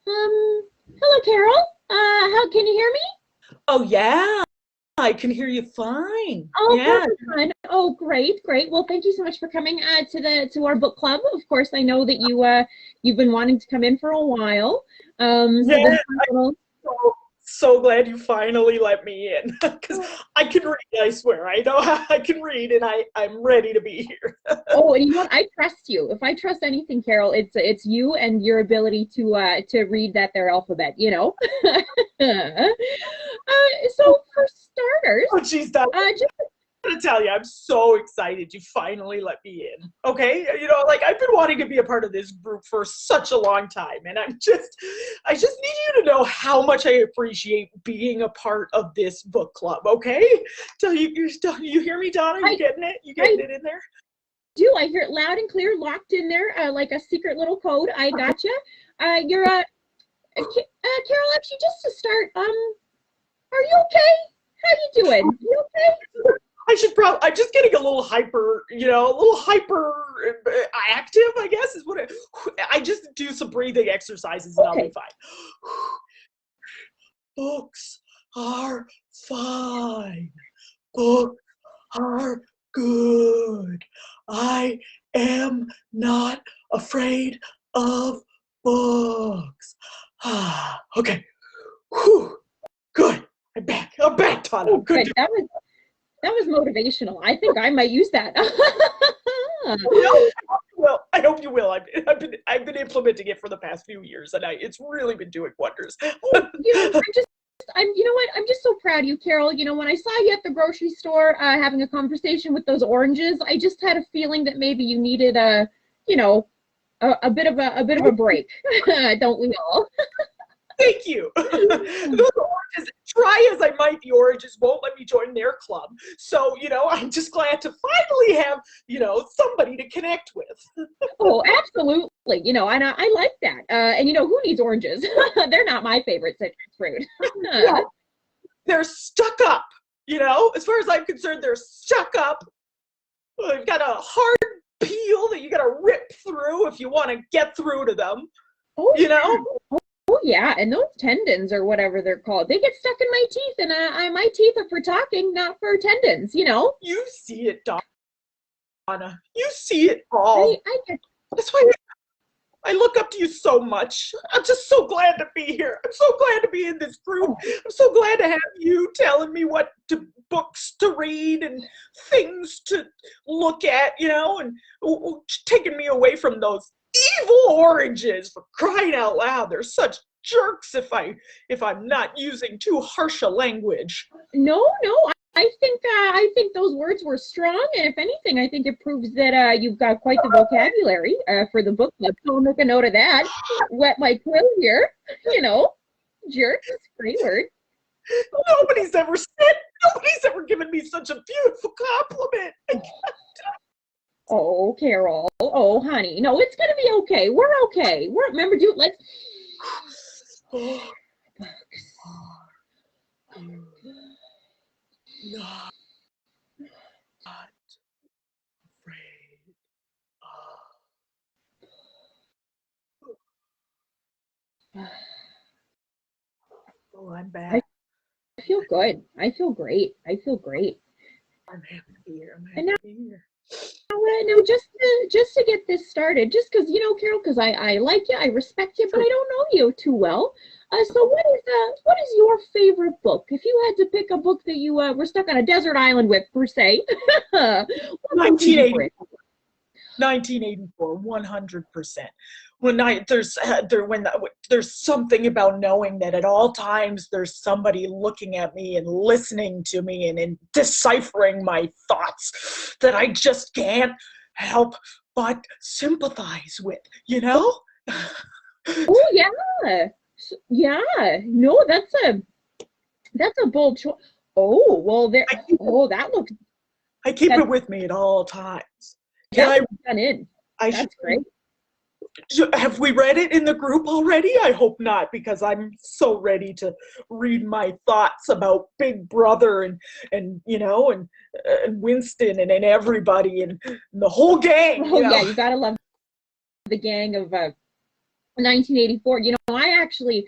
Hello, Carol. How can you hear me? Oh yeah, I can hear you fine. Oh, Yeah. perfect, fine. Oh, great, great. Well, thank you so much for coming to our book club. Of course, I know that you've been wanting to come in for a while. Yeah, So this I'm little so glad you finally let me in because I can read, I swear. I know I can read and I'm ready to be here. oh, and you know what? I trust you. If I trust anything, Carol, it's you and your ability to read that their alphabet. You know. So for starters, Oh geez, Don, just I'm gonna tell you, I'm so excited you finally let me in. Okay? Like I've been wanting to be a part of this group for such a long time, and I just need you to know how much I appreciate being a part of this book club, okay? You hear me, Donna? You I getting it? You I getting it in there? do. I hear it loud and clear, locked in there, like a secret little code. I gotcha. You're Carol. Actually, just to start, are you okay? How you doing? You okay? I'm just getting a little hyper, a little hyper active, I guess is what I just do some breathing exercises and I'll be Okay. fine. Books are fine. Books are good. I am not afraid of books. Okay. Whew. Good. I'm back, Todd. Oh, I'm good good. to That was motivational. I think I might use that. go. Well, I hope you will. I've been implementing it for the past few years, and it's really been doing wonders. Oh, you know what? I'm just so proud of you, Carol. You know, when I saw you at the grocery store having a conversation with those oranges, I just had a feeling that maybe you needed you know, a bit of a break. Don't we all? Thank you. Those oranges, try as I might, the oranges won't let me join their club. So, I'm just glad to finally have, somebody to connect with. Oh, absolutely. You know, and I like that. And you know, who needs oranges? They're not my favorite citrus fruit. Well, they're stuck up, as far as I'm concerned, they're stuck up. They've got a hard peel that you got to rip through if you want to get through to them, Oh you yeah. know? Oh yeah. And those tendons or whatever they're called, they get stuck in my teeth, and my teeth are for talking, not for tendons. You know. You see it, Donna. You see it I all. I get. That's why I look up to you so much. I'm just so glad to be here. I'm so glad to be in this group. Oh, I'm so glad to have you telling me what books to read and things to look at, and taking me away from those evil oranges, for crying out loud. They're such jerks if I'm not using too harsh a language. no, no. I think those words were strong, and if anything, I think it proves that you've got quite the vocabulary for the book club. So I'll make a note of that. Wet my quill here. You know, jerks, great word. Nobody's ever given me such a beautiful compliment. Oh, Carol. Oh, honey. No, it's gonna be okay. We're okay. Remember, dude. Let's. Not afraid of. Oh, I'm I back. feel good. I feel great. I feel great. I'm happy to be here. I'm And happy to be here. now, just to get this started, just because you know, Carol, because I like you, I respect you, but I don't know you too well. So what is your favorite book? If you had to pick a book that you were stuck on a desert island with, per se, what book would you 1980, bring? 1984, 100%. There's something about knowing that at all times there's somebody looking at me and listening to me and deciphering my thoughts that I just can't help but sympathize with, you know? Oh yeah, yeah. No, that's a bold choice. Oh well, there. I keep it, Oh, that looks I keep that it with me at all times. Can that I? looks done in. I should. That's great. Have we read it in the group already? I hope not, because I'm so ready to read my thoughts about Big Brother and Winston and everybody and the whole gang. Oh yeah, you gotta love the gang of 1984. I actually,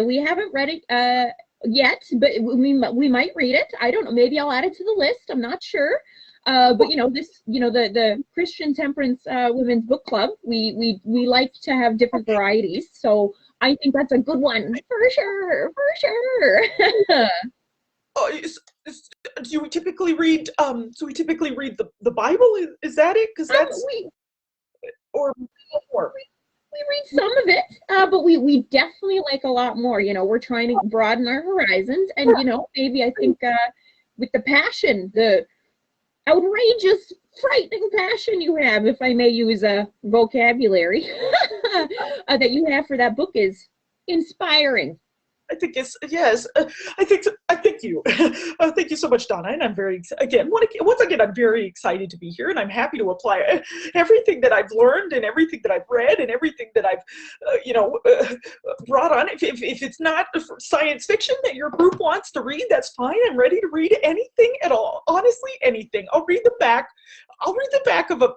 we haven't read it yet, but we might read it. I don't know. Maybe I'll add it to the list. I'm not sure. But the Christian Temperance Women's Book Club, we like to have different varieties. So I think that's a good one for sure, for sure. Oh, do we typically read? So we typically read the Bible. Is that it? Because that's we or we read some of it, but we definitely like a lot more. We're trying to broaden our horizons, and maybe I think with the passion, the outrageous, frightening passion you have, if I may use a vocabulary, that you have for that book is inspiring. I think it's yes. I thank you. Thank you so much, Donna. And I'm very once again I'm very excited to be here, and I'm happy to apply everything that I've learned and everything that I've read and everything that I've brought on. If it's not science fiction that your group wants to read, that's fine. I'm ready to read anything at all. Honestly, anything. I'll read the back. I'll read the back of a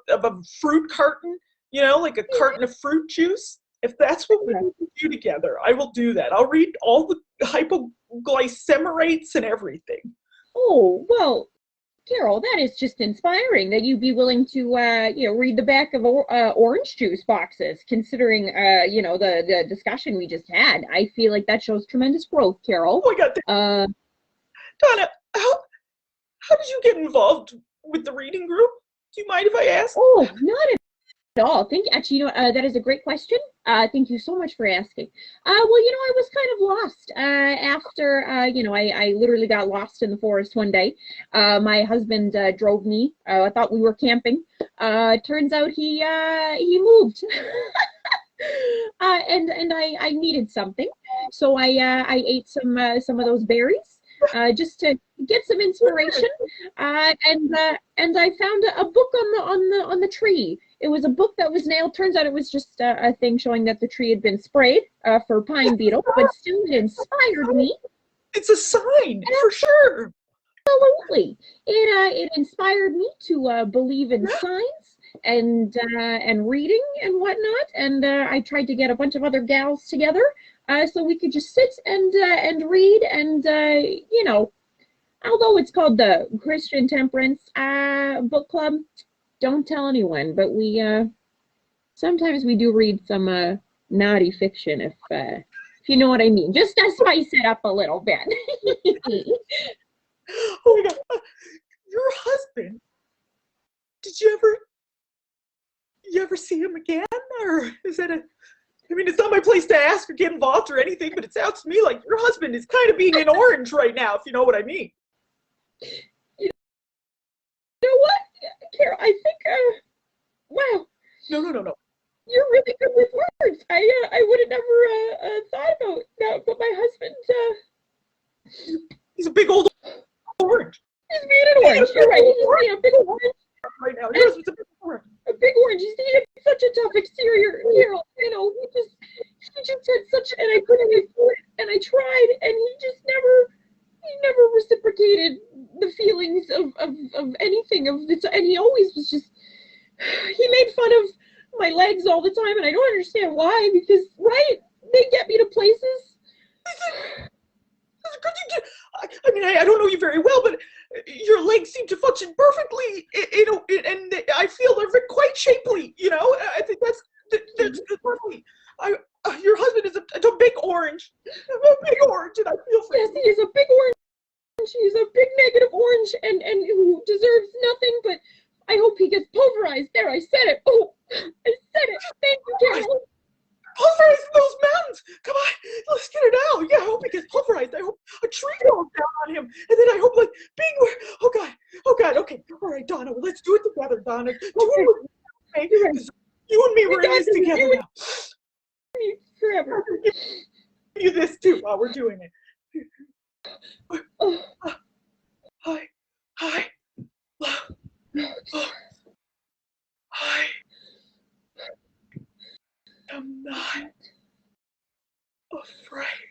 fruit carton. Like a carton of fruit juice. If that's what we need to do together, I will do that. I'll read all the hypoglycemerates and everything. Oh, well, Carol, that is just inspiring that you'd be willing to, read the back of orange juice boxes, considering, the discussion we just had. I feel like that shows tremendous growth, Carol. Oh my God. Donna, how did you get involved with the reading group? Do you mind if I ask? Oh, not at all. That is a great question. Thank you so much for asking. Well, I was kind of lost after, I literally got lost in the forest one day. My husband drove me. I thought we were camping. Turns out he moved. And I needed something, so I ate some of those berries just to get some inspiration. And I found a book on the tree. It was a book that was nailed. Turns out it was just a thing showing that the tree had been sprayed for pine beetle, but still it inspired me. It's a sign for sure. Absolutely, it inspired me to believe in science and reading and whatnot. And I tried to get a bunch of other gals together so we could just sit and read. And although it's called the Christian Temperance Book Club, don't tell anyone, but we sometimes we do read some naughty fiction, if you know what I mean, just to spice it up a little bit. Oh my God, your husband, did you ever see him again? Or is that it's not my place to ask or get involved or anything, but it sounds to me like your husband is kind of being an orange right now, if you know what I mean. You know what, Carol, I think wow. No. You're really good with words. I would have never thought about that, but my husband he's a big old orange. He's being an orange. You're right. He's being a big orange right now. Your husband's a big orange. A big orange. He's such a tough exterior, Carol. He just had such, and I couldn't afford it, and I tried, and he never reciprocated the feelings of anything of this, and he always was just, he made fun of my legs all the time, and I don't understand why, because, right, they get me to places. I don't know you very well, but your legs seem to function perfectly, and I feel they're quite shapely, I think that's perfectly. Your husband is a big orange, and I feel for yes, he is a big orange. He's a big negative orange, and who deserves nothing, but I hope he gets pulverized. There, I said it. Oh, I said it. Thank you, Carol. Pulverized in those mountains. Come on, let's get it out. Yeah, I hope he gets pulverized. I hope a tree falls down on him, and then I hope oh God. Okay, all right, Donna. Well, let's do it together, Donna. Okay. You and me, we're in this together now. Forever. Give you this too while we're doing it. Hi. I'm not afraid.